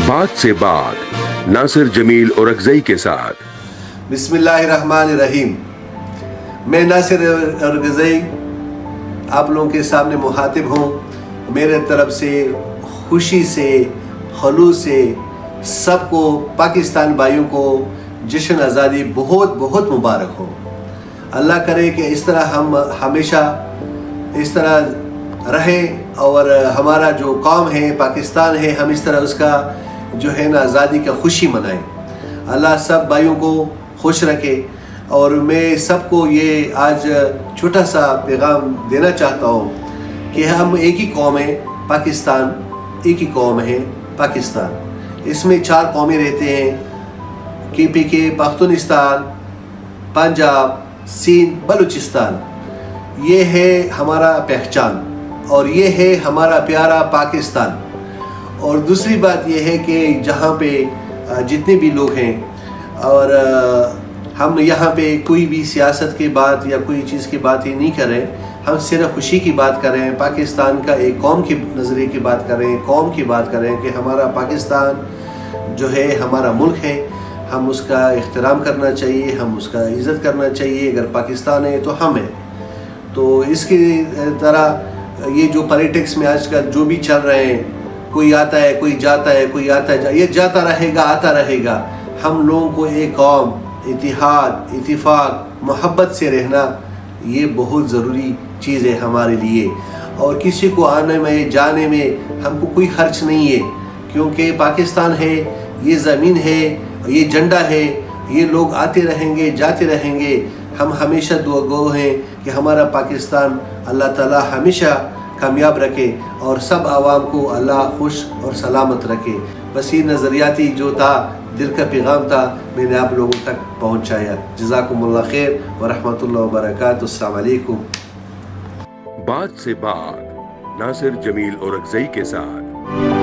बात से बात नासिर जमील और अगजई के साथ। बिस्मिल्लाहिर्रहमानिर्रहीम। मैं नासिर और अगजई आप लोगों के सामने मुखातिब हूँ। मेरे तरफ से खुशी से खलूस से सबको पाकिस्तान भाइयों को जश्न आज़ादी बहुत बहुत मुबारक हो। अल्लाह करे कि इस तरह हम हमेशा इस तरह रहें और हमारा जो कौम है पाकिस्तान है हम इस तरह उसका जो है ना आज़ादी का खुशी मनाएं। अल्लाह सब भाइयों को खुश रखे। और मैं सबको ये आज छोटा सा पैगाम देना चाहता हूँ कि हम एक ही कौम है पाकिस्तान, एक ही कौम है पाकिस्तान। इसमें 4 कौमें रहते हैं, KPK, पख्तूनिस्तान, पंजाब, सिंध, बलूचिस्तान। ये है हमारा पहचान और ये है हमारा प्यारा पाकिस्तान। और दूसरी बात ये है कि जहाँ पे जितने भी लोग हैं और हम यहाँ पे कोई भी सियासत की बात या कोई चीज़ की बात ही नहीं कर रहे, हम सिर्फ खुशी की बात कर रहे हैं, पाकिस्तान का एक कौम के नज़रिए की बात कर रहे हैं, कौम की बात कर रहे हैं कि हमारा पाकिस्तान जो है हमारा मुल्क है, हम उसका एहतराम करना चाहिए, हम उसका इज़्ज़त करना चाहिए। अगर पाकिस्तान है तो हम हैं। तो इसकी तरह ये जो पॉलिटिक्स में आजकल जो भी चल रहे हैं, कोई आता है कोई जाता है, कोई आता है ये जाता रहेगा आता रहेगा। हम लोगों को एक कौम, इतिहाद, इत्तिफाक, मोहब्बत से रहना ये बहुत ज़रूरी चीज़ है हमारे लिए। और किसी को आने में जाने में हमको कोई खर्च नहीं है, क्योंकि पाकिस्तान है, ये ज़मीन है, ये झंडा है, ये लोग आते रहेंगे जाते रहेंगे। हम हमेशा दुआगो हैं कि हमारा पाकिस्तान अल्लाह ताला हमेशा कामयाब रखे और सब आवाम को अल्लाह खुश और सलामत रखे। बस ये नज़रियाती जो था, दिल का पैगाम था, मैंने आप लोगों तक पहुँचाया। जज़ाकुमुल्लाह खैर व रहमतुल्लाहि व बरकातुहू। अस्सलाम वालेकुम। बात से बात नासिर जमील और अगजई के साथ।